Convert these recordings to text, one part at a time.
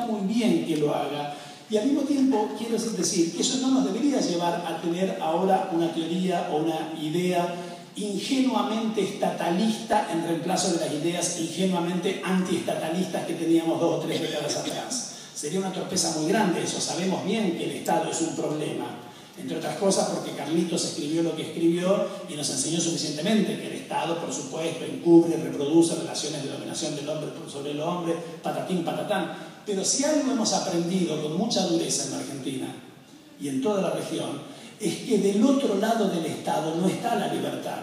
muy bien que lo haga. Y al mismo tiempo quiero decir que eso no nos debería llevar a tener ahora una teoría o una idea ingenuamente estatalista en reemplazo de las ideas ingenuamente antiestatalistas que teníamos 2 o 3 décadas atrás. Sería una torpeza muy grande eso. Sabemos bien que el Estado es un problema, entre otras cosas porque Carlitos escribió lo que escribió y nos enseñó suficientemente que el Estado, por supuesto, encubre y reproduce relaciones de dominación del hombre sobre el hombre, patatín, patatán. Pero si algo hemos aprendido con mucha dureza en la Argentina y en toda la región, es que del otro lado del Estado no está la libertad.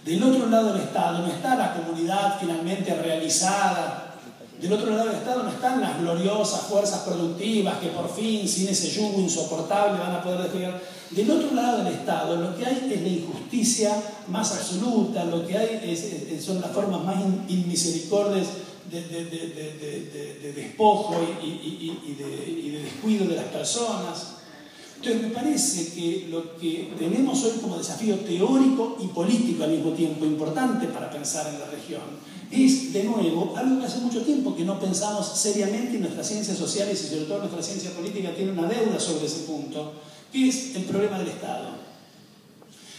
Del otro lado del Estado no está la comunidad finalmente realizada. Del otro lado del Estado no están las gloriosas fuerzas productivas que por fin, sin ese yugo insoportable, van a poder despegar. Del otro lado del Estado lo que hay es la injusticia más absoluta, lo que hay son las formas más inmisericordias de despojo y de descuido de las personas. Entonces me parece que lo que tenemos hoy como desafío teórico y político al mismo tiempo importante para pensar en la región es, de nuevo, algo que hace mucho tiempo que no pensamos seriamente, y nuestras ciencias sociales y sobre todo nuestra ciencia política tiene una deuda sobre ese punto, que es el problema del Estado.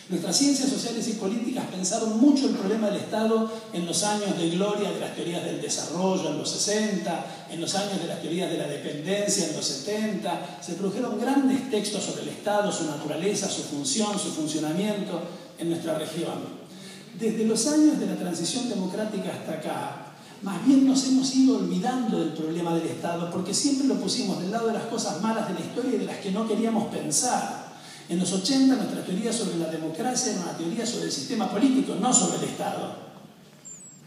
Nuestras ciencias sociales y políticas pensaron mucho el problema del Estado en los años de gloria de las teorías del desarrollo en los 60, en los años de las teorías de la dependencia en los 70. Se produjeron grandes textos sobre el Estado, su naturaleza, su función, su funcionamiento en nuestra región. Desde los años de la transición democrática hasta acá, más bien nos hemos ido olvidando del problema del Estado porque siempre lo pusimos del lado de las cosas malas de la historia y de las que no queríamos pensar. En los 80 nuestra teoría sobre la democracia era una teoría sobre el sistema político, no sobre el Estado.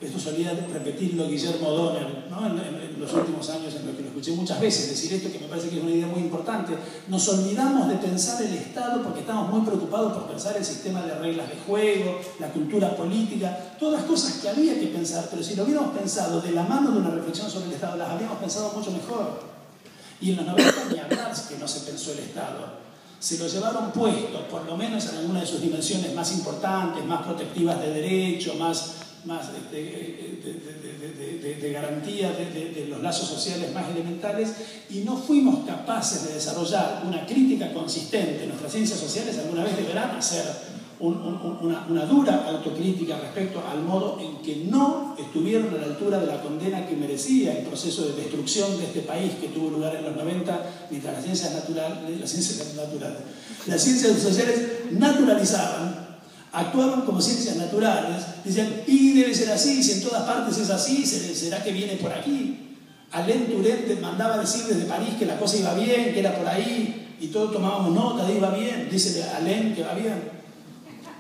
Esto solía repetirlo Guillermo O'Donnell, ¿no? en los últimos años, en los que lo escuché muchas veces decir esto, que me parece que es una idea muy importante. Nos olvidamos de pensar el Estado porque estamos muy preocupados por pensar el sistema de reglas de juego, la cultura política, todas cosas que había que pensar, pero si lo hubiéramos pensado de la mano de una reflexión sobre el Estado, las habríamos pensado mucho mejor. Y en los 90 ni hablar que no se pensó el Estado. Se lo llevaron puesto, por lo menos en alguna de sus dimensiones más importantes, más protectivas de derecho, más de garantía de los lazos sociales más elementales, y no fuimos capaces de desarrollar una crítica consistente. Nuestras ciencias sociales alguna vez deberán hacer una dura autocrítica respecto al modo en que no estuvieron a la altura de la condena que merecía el proceso de destrucción de este país que tuvo lugar en los 90, mientras las ciencias sociales naturalizaban, actuaban como ciencias naturales, decían, y debe ser así, si en todas partes es así, ¿será que viene por aquí? Alain Tourette mandaba decir desde París que la cosa iba bien, que era por ahí, y todos tomábamos nota de iba bien, dice Alain que va bien.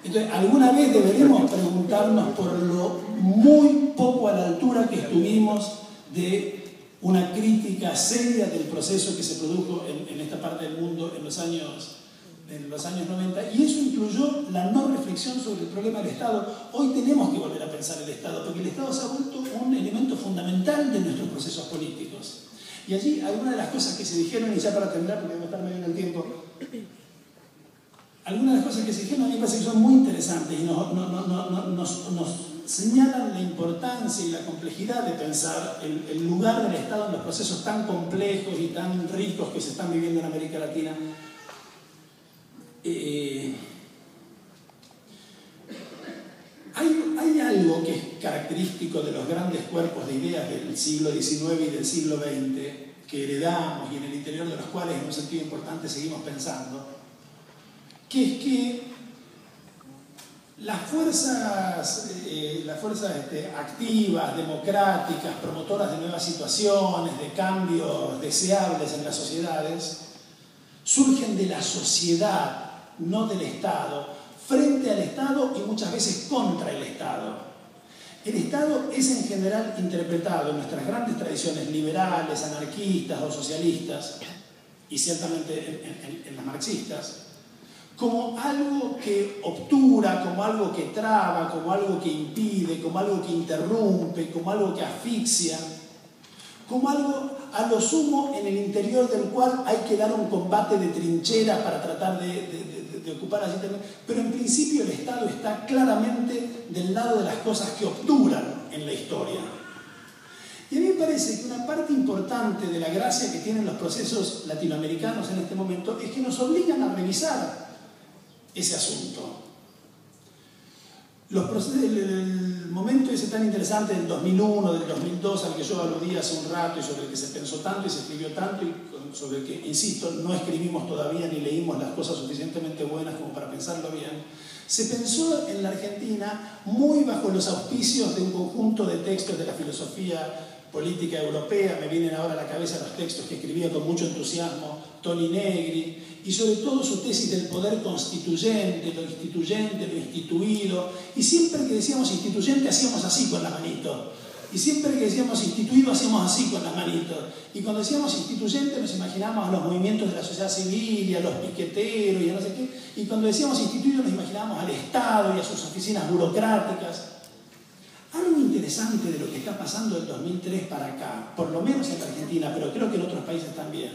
Entonces, alguna vez deberemos preguntarnos por lo muy poco a la altura que estuvimos de una crítica seria del proceso que se produjo en esta parte del mundo en los años 90, y eso incluyó la no reflexión sobre el problema del Estado. Hoy tenemos que volver a pensar el Estado, porque el Estado se ha vuelto un elemento fundamental de nuestros procesos políticos. Y allí algunas de las cosas que se dijeron, y ya para terminar, porque me está medio en el tiempo, algunas de las cosas que se dijeron a mí me parece que son muy interesantes y nos señalan la importancia y la complejidad de pensar el lugar del Estado en los procesos tan complejos y tan ricos que se están viviendo en América Latina. Hay algo que es característico de los grandes cuerpos de ideas del siglo XIX y del siglo XX que heredamos y en el interior de los cuales en un sentido importante seguimos pensando, que es que las fuerzas activas, democráticas, promotoras de nuevas situaciones, de cambios deseables en las sociedades, surgen de la sociedad, no del Estado, frente al Estado y muchas veces contra el Estado. El Estado es en general interpretado en nuestras grandes tradiciones liberales, anarquistas o socialistas, y ciertamente en las marxistas, como algo que obtura, como algo que traba, como algo que impide, como algo que interrumpe, como algo que asfixia, como algo a lo sumo en el interior del cual hay que dar un combate de trincheras para tratar de ocupar allí también. Pero en principio el Estado está claramente del lado de las cosas que obturan en la historia. Y Y a mí me parece que una parte importante de la gracia que tienen los procesos latinoamericanos en este momento es que nos obligan a revisar ese asunto. El momento ese tan interesante del 2001, del 2002, al que yo aludí hace un rato y sobre el que se pensó tanto y se escribió tanto y sobre el que, insisto, no escribimos todavía ni leímos las cosas suficientemente buenas como para pensarlo bien, se pensó en la Argentina muy bajo los auspicios de un conjunto de textos de la filosofía política europea. Me vienen ahora a la cabeza los textos que escribía con mucho entusiasmo Toni Negri, y sobre todo su tesis del poder constituyente, lo instituido, y siempre que decíamos instituyente hacíamos así con la manito, y siempre que decíamos instituido hacíamos así con la manito, y cuando decíamos instituyente nos imaginábamos a los movimientos de la sociedad civil y a los piqueteros y a no sé qué, y cuando decíamos instituido nos imaginábamos al Estado y a sus oficinas burocráticas. Algo interesante de lo que está pasando del 2003 para acá, por lo menos en Argentina, pero creo que en otros países también,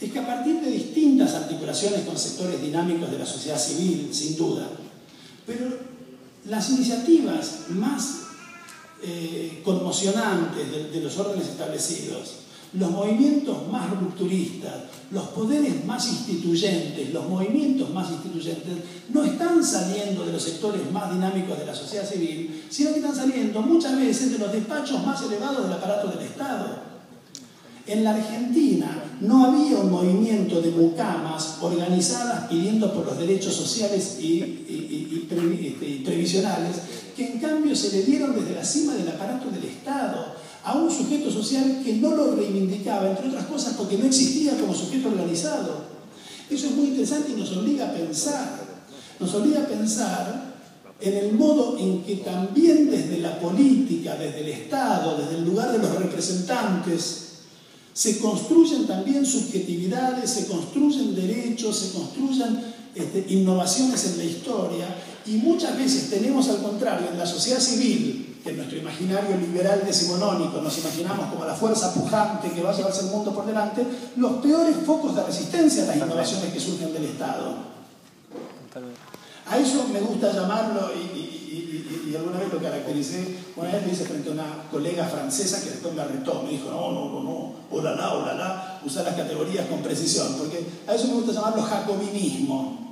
es que a partir de distintas articulaciones con sectores dinámicos de la sociedad civil, sin duda, pero las iniciativas más conmocionantes de los órdenes establecidos, los movimientos más rupturistas, los poderes más instituyentes, los movimientos más instituyentes, no están saliendo de los sectores más dinámicos de la sociedad civil, sino que están saliendo muchas veces de los despachos más elevados del aparato del Estado. En la Argentina no había un movimiento de mucamas organizadas pidiendo por los derechos sociales y previsionales, que en cambio se le dieron desde la cima del aparato del Estado a un sujeto social que no lo reivindicaba, entre otras cosas porque no existía como sujeto organizado. Eso es muy interesante y nos obliga a pensar. Nos obliga a pensar en el modo en que también desde la política, desde el Estado, desde el lugar de los representantes, se construyen también subjetividades, se construyen derechos, se construyen innovaciones en la historia, y muchas veces tenemos al contrario en la sociedad civil, que en nuestro imaginario liberal decimonónico nos imaginamos como la fuerza pujante que va a llevarse el mundo por delante, los peores focos de resistencia a las innovaciones que surgen del Estado. A eso me gusta llamarlo, y alguna vez lo caractericé, una vez lo hice frente a una colega francesa que después me retó, me dijo, no, olala, usar las categorías con precisión, porque a eso me gusta llamarlo jacobinismo.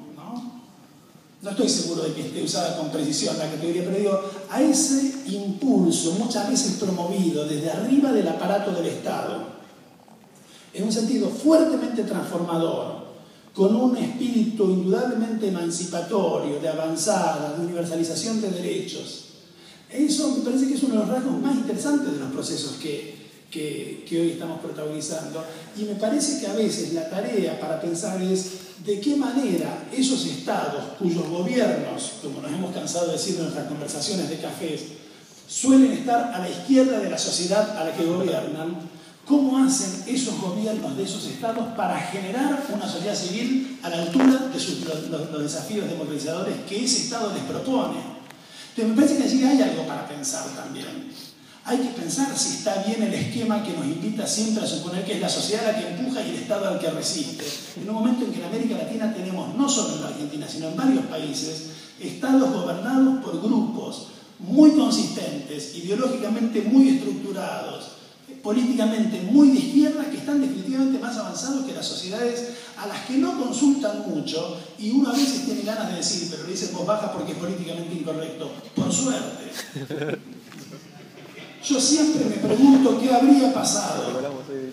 No estoy seguro de que esté usada con precisión la categoría, pero digo, a ese impulso muchas veces promovido desde arriba del aparato del Estado, en un sentido fuertemente transformador, con un espíritu indudablemente emancipatorio, de avanzada, de universalización de derechos. Eso me parece que es uno de los rasgos más interesantes de los procesos que hoy estamos protagonizando, y me parece que a veces la tarea para pensar es de qué manera esos estados cuyos gobiernos, como nos hemos cansado de decir en nuestras conversaciones de cafés, suelen estar a la izquierda de la sociedad a la que gobiernan, cómo hacen esos gobiernos de esos estados para generar una sociedad civil a la altura de los desafíos democratizadores que ese estado les propone. Entonces me parece que allí hay algo para pensar también. Hay que pensar si está bien el esquema que nos invita siempre a suponer que es la sociedad la que empuja y el Estado al que resiste. En un momento en que en América Latina tenemos, no solo en la Argentina, sino en varios países, estados gobernados por grupos muy consistentes, ideológicamente muy estructurados, políticamente muy de izquierda, que están definitivamente más avanzados que las sociedades a las que no consultan mucho, y uno a veces tiene ganas de decir, pero le dicen voz baja porque es políticamente incorrecto. Por suerte. Yo siempre me pregunto qué habría pasado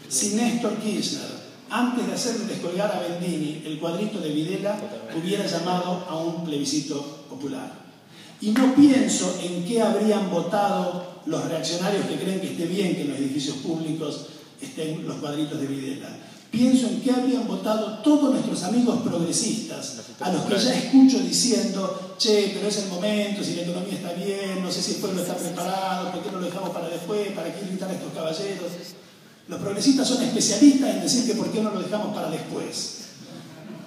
si Néstor Kirchner, antes de hacerle descolgar a Bendini el cuadrito de Videla, hubiera llamado a un plebiscito popular. Y no pienso en qué habrían votado los reaccionarios que creen que esté bien que en los edificios públicos estén los cuadritos de Videla. Pienso en qué habrían votado todos nuestros amigos progresistas, a los que ya escucho diciendo, che, pero es el momento, si la economía está bien, no sé si el pueblo está preparado, ¿por qué no lo dejamos para después? ¿Para qué irritar a estos caballeros? Los progresistas son especialistas en decir que por qué no lo dejamos para después.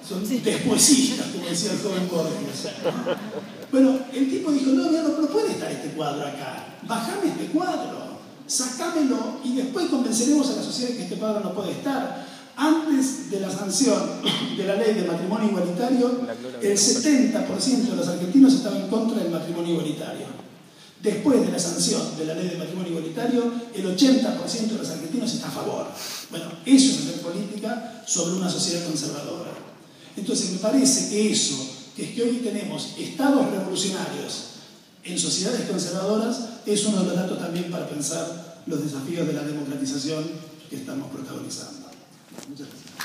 Son despuesistas, como decía el joven Borges. Bueno, el tipo dijo, no puede estar este cuadro acá, bajame este cuadro, sacámelo y después convenceremos a la sociedad de que este cuadro no puede estar. Antes de la sanción de la ley de matrimonio igualitario, el 70% de los argentinos estaban en contra del matrimonio igualitario. Después de la sanción de la ley de matrimonio igualitario, el 80% de los argentinos está a favor. Bueno, eso es hacer política sobre una sociedad conservadora. Entonces me parece que eso, que es que hoy tenemos estados revolucionarios en sociedades conservadoras, es uno de los datos también para pensar los desafíos de la democratización que estamos protagonizando. Muchas gracias.